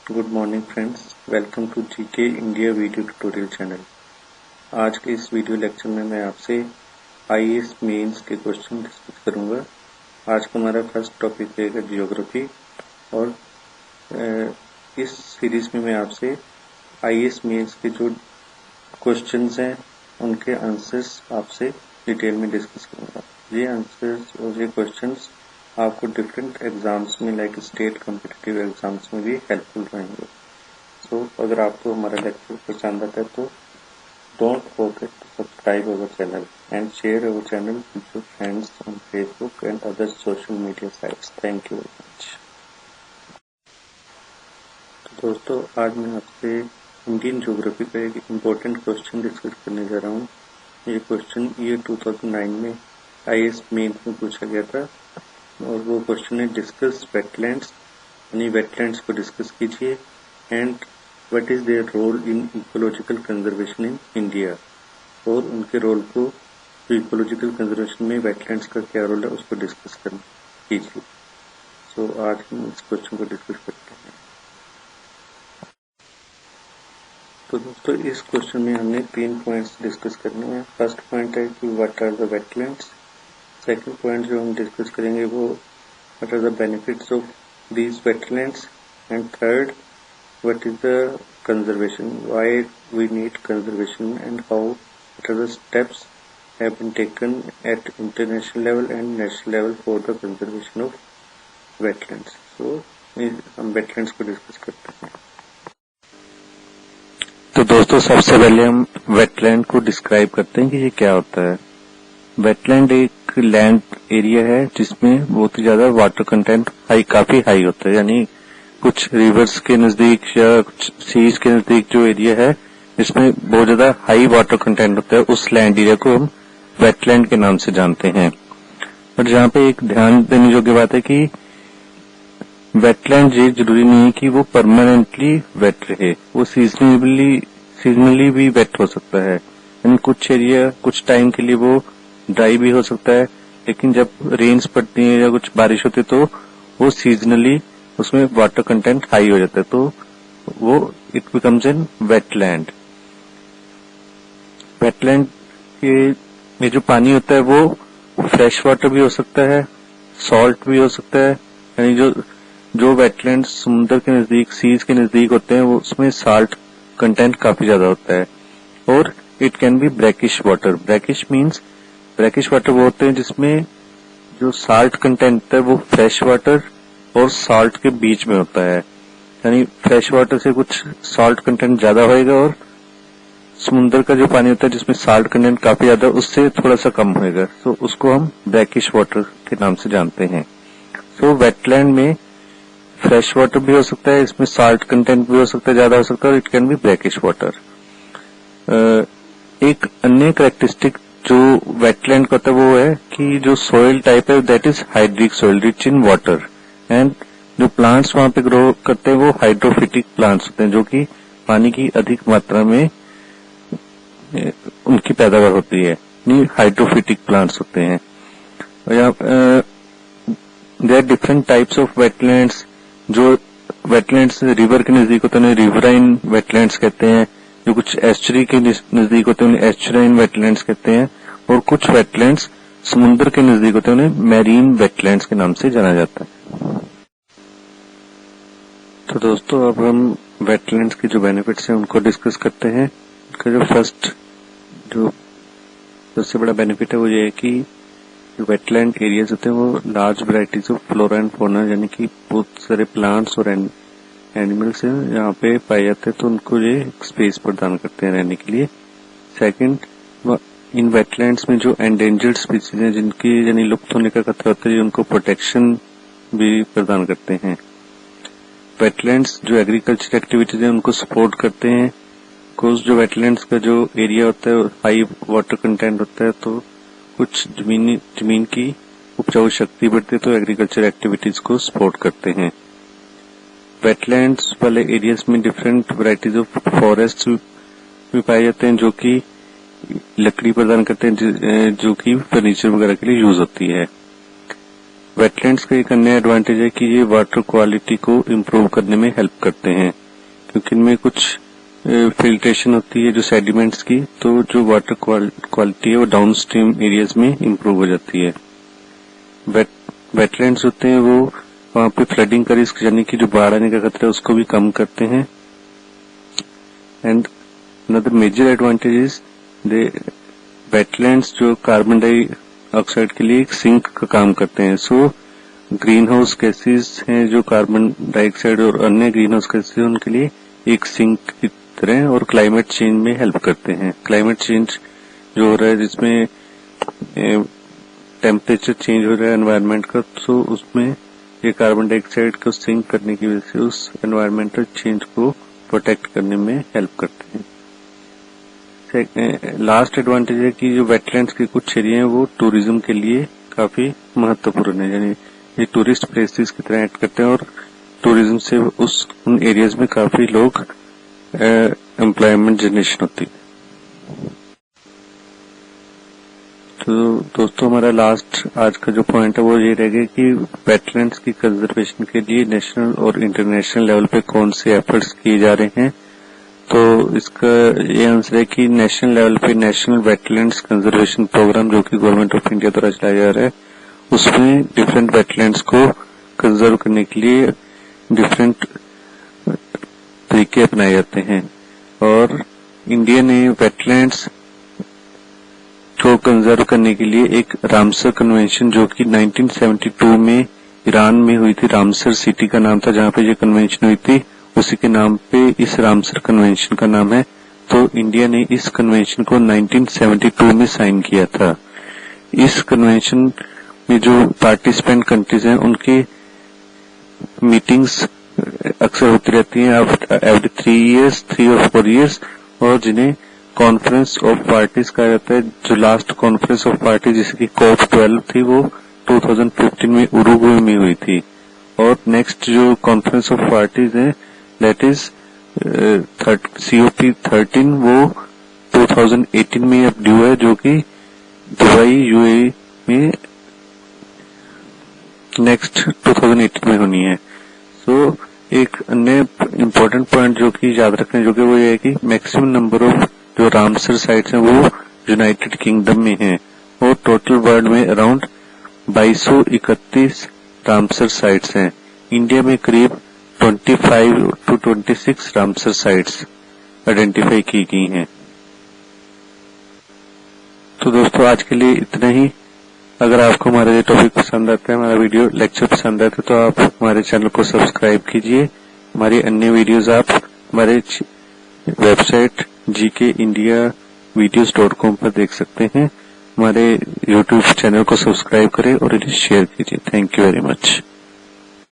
Good morning friends, welcome to GK India video tutorial channel. आज के इस video lecture में मैं आपसे आईएएस मेंस के क्वेश्चन डिस्कस करूंगा। आज का हमारा फर्स्ट टॉपिक रहेगा जियोग्राफी और इस सीरीज में मैं आपसे आईएएस मेंस के जो क्वेश्चंस हैं उनके आंसर्स आपसे डिटेल में डिस्कस करूंगा। ये आंसर्स और ये क्वेश्चंस आपको डिफरेंट एग्जाम्स में लाइक स्टेट कॉम्पिटिटिव एग्जाम्स में भी हेल्पफुल रहेंगे। सो अगर आपको हमारा लेक्चर पसंद आता है तो don't forget to subscribe our channel and share our channel with your friends on Facebook and other social media sites. Thank you very much. तो दोस्तों, आज मैं आपसे इंडियन ज्योग्राफी का एक इम्पोर्टेंट क्वेश्चन डिस्कस करने जा रहा हूँ। ये क्वेश्चन ईयर 2009 में आईएएस मेंस में पूछा गया था और वो क्वेश्चन है डिस्कस वेटलैंड्स, यानी वेटलैंड्स को डिस्कस कीजिए and what is their role in ecological conservation in India, और उनके रोल को जो इकोलॉजिकल कंजर्वेशन में वेटलैंड्स का क्या रोल है उसको डिस्कस कीजिए। सो आज हम इस क्वेश्चन को डिस्कस करते हैं। तो दोस्तों, इस क्वेश्चन में हमने 3 पॉइंट्स डिस्कस करने हैं। फर्स्ट पॉइंट है कि what are the wetlands. Second point जो हम डिस्कस करेंगे वो what are the benefits of these wetlands, and third what is the conservation, why we need conservation and how what are the steps have been taken at international level and national level for the conservation of wetlands. So हम wetlands को discuss करते हैं। तो दोस्तों, सबसे पहले हम wetland को डिस्क्राइब करते हैं कि ये क्या होता है। वेटलैंड एक लैंड एरिया है जिसमें बहुत ही ज्यादा वाटर कंटेंट काफी हाई होता है, यानी कुछ रिवर्स के नजदीक या कुछ सीज के नजदीक जो एरिया है जिसमें बहुत ज्यादा हाई वाटर कंटेंट होता है, उस लैंड एरिया को हम वेटलैंड के नाम से जानते हैं। और जहाँ पे एक ध्यान देने योग्य बात है कि वेटलैंड ये जरूरी नहीं है कि वो परमानेंटली वेट रहे, वो सीजनली भी वेट हो सकता है, यानी कुछ एरिया कुछ टाइम के लिए वो ड्राई भी हो सकता है, लेकिन जब रेन्स पड़ती है या कुछ बारिश होती है तो वो सीजनली उसमें वाटर कंटेंट हाई हो जाता है, तो वो it becomes N wetland. Wetland के में जो पानी होता है वो फ्रेश वाटर भी हो सकता है, सॉल्ट भी हो सकता है, यानी जो वेटलैंड समुद्र के नजदीक सीज के नजदीक होते हैं वो उसमें साल्ट कंटेंट काफी ज्यादा होता है। और it can be brackish water. Brackish water वो होते हैं जिसमें जो साल्ट कंटेंट होता है वो फ्रेश वाटर और साल्ट के बीच में होता है, यानी फ्रेश वाटर से कुछ साल्ट कंटेंट ज्यादा होएगा और समुद्र का जो पानी होता है जिसमें साल्ट कंटेंट काफी ज्यादा उससे थोड़ा सा कम होएगा, तो उसको हम ब्रैकिश वाटर के नाम से जानते हैं। सो वेटलैंड में फ्रेश वाटर भी हो सकता है, इसमें साल्ट कंटेंट भी हो सकता है, ज्यादा हो सकता है, और it can be brackish water. एक अन्य कैरेक्टरिस्टिक जो वेटलैंड का होता है वो है कि जो सोइल टाइप है that is hydric soil rich in water, and जो प्लांट्स वहां पे ग्रो करते हैं वो हाइड्रोफिटिक प्लांट्स होते हैं, जो कि पानी की अधिक मात्रा में उनकी पैदावार होती है, हाइड्रोफिटिक प्लांट्स होते हैं। There are different types of wetlands. जो वेटलैंड्स रिवर के नजदीक होते हैं रिवराइन वेटलैंड्स कहते हैं, जो कुछ एस्चुरी के नजदीक होते हैं उन्हें एस्चुराइन वेटलैंड्स कहते हैं, और कुछ वेटलैंड्स समुद्र के नजदीक होते हैं उन्हें मैरीन वेटलैंड्स के नाम से जाना जाता है। तो दोस्तों, अब हम वेटलैंड्स के जो बेनिफिट्स हैं उनको डिस्कस करते हैं। इसका जो सबसे बड़ा बेनिफिट है वो ये है कि जो वेटलैंड एरियाज होते हैं वो large varieties of flora and fauna, यानी कि बहुत सारे प्लांट्स और एनिमल्स हैं यहाँ पे पाए जाते हैं, तो उनको ये स्पेस प्रदान करते हैं रहने के लिए। सेकंड, इन वेटलैंड्स में जो एंडेंजर्ड स्पीसीज हैं जिनकी यानी लुप्त होने का खतरा होता है, उनको प्रोटेक्शन भी प्रदान करते हैं। वेटलैंड्स जो एग्रीकल्चर एक्टिविटीज हैं उनको सपोर्ट करते हैं, बिकॉज जो वेटलैंड्स का जो एरिया होता है हाई वाटर कंटेंट होता है, तो कुछ जमीन की उपजाऊ शक्ति बढ़ती है, तो एग्रीकल्चर एक्टिविटीज को सपोर्ट करते हैं। वेटलैंड्स वाले एरियाज में डिफरेंट वैरायटीज ऑफ फॉरेस्ट भी पाए जाते हैं, जो कि लकड़ी प्रदान करते हैं, जो कि फर्नीचर वगैरह के लिए यूज होती है। वेटलैंड्स का एक अन्य एडवांटेज है कि ये वाटर क्वालिटी को इम्प्रूव करने में हेल्प करते हैं, क्योंकि इनमें कुछ फिल्ट्रेशन होती है जो सेडिमेंट्स की, तो जो वाटर क्वालिटी है वो डाउन स्ट्रीम एरियाज में इम्प्रूव हो जाती है। वेटलैंड्स होते हैं वो वहां पे फ्लडिंग का रिस्क, यानी कि जो बाढ़ आने का खतरा है उसको भी कम करते हैं। And another major advantage is wetlands जो कार्बन डाइऑक्साइड के लिए एक सिंक का काम करते हैं। सो ग्रीन हाउस गैसेज हैं जो कार्बन डाइऑक्साइड और अन्य ग्रीन हाउस गैसेज हैं उनके लिए एक सिंक की तरह और क्लाइमेट चेंज में हेल्प करते हैं। क्लाइमेट चेंज जो हो रहा है जिसमें टेम्परेचर चेंज हो रहा है एनवायरनमेंट का, तो उसमें ये कार्बन डाइऑक्साइड को सिंक करने की वजह से उस एनवायरमेंटल चेंज को प्रोटेक्ट करने में हेल्प करते हैं। लास्ट एडवांटेज है कि जो वेटलैंड्स के कुछ एरिया हैं वो टूरिज्म के लिए काफी महत्वपूर्ण है, यानी ये टूरिस्ट प्लेसेस की तरह एक्ट करते हैं और टूरिज्म से उन एरियाज में काफी लोग एम्प्लॉयमेंट जनरेशन होती है। तो दोस्तों हमारा लास्ट आज का जो पॉइंट है वो ये रहेगा कि वेटलैंड्स की कंजर्वेशन के लिए नेशनल और इंटरनेशनल लेवल पे कौन से एफर्ट्स किए जा रहे हैं। तो इसका ये आंसर है कि नेशनल लेवल पे नेशनल वेटलैंड्स कंजर्वेशन प्रोग्राम जो कि गवर्नमेंट ऑफ इंडिया द्वारा चलाया जा रहा है, उसमें डिफरेंट वेटलैंड्स को कंजर्व करने के लिए डिफरेंट तरीके अपनाए जाते हैं। और इंडिया ने वेटलैंड्स को कंजर्व करने के लिए एक रामसर कन्वेंशन जो कि 1972 में ईरान में हुई थी, रामसर सिटी का नाम था जहां पे ये कन्वेंशन हुई थी, उसी के नाम पे इस रामसर कन्वेंशन का नाम है। तो इंडिया ने इस कन्वेंशन को 1972 में साइन किया था। इस कन्वेंशन में जो पार्टिसिपेंट कंट्रीज हैं उनकी मीटिंग्स अक्सर होती रहती हैं एवरी 3 और 4 इयर्स, और जिन्हें कॉन्फ्रेंस ऑफ पार्टीज कहा जाता है। जो लास्ट कॉन्फ्रेंस ऑफ पार्टीज जिसकी कि COP12 थी वो 2015 में उरुग्वे में हुई थी। और नेक्स्ट जो कॉन्फ्रेंस ऑफ पार्टीज है दैट इज COP13 वो 2018 में अब ड्यू है, जो कि दुबई UAE में नेक्स्ट 2018 में होनी है। सो एक अन्य इम्पोर्टेंट पॉइंट जो कि याद रखने जो कि वो ये है कि मैक्सिमम नंबर ऑफ जो रामसर साइट्स हैं वो यूनाइटेड किंगडम में हैं और टोटल वर्ल्ड में अराउंड 2231 रामसर साइट्स हैं। इंडिया में करीब 25 to 26 रामसर साइट्स आइडेंटिफाई की गई हैं। तो दोस्तों आज के लिए इतना ही। अगर आपको हमारा ये टॉपिक पसंद आता है, हमारा वीडियो लेक्चर पसंद आता है, तो आप हमारे चैनल को सब्सक्राइब कीजिए। हमारी अन्य वीडियोस आप हमारे वेबसाइट gkindiavideos.com पर देख सकते हैं। हमारे YouTube चैनल को सब्सक्राइब करें और इसे शेयर कीजिए। Thank you very much.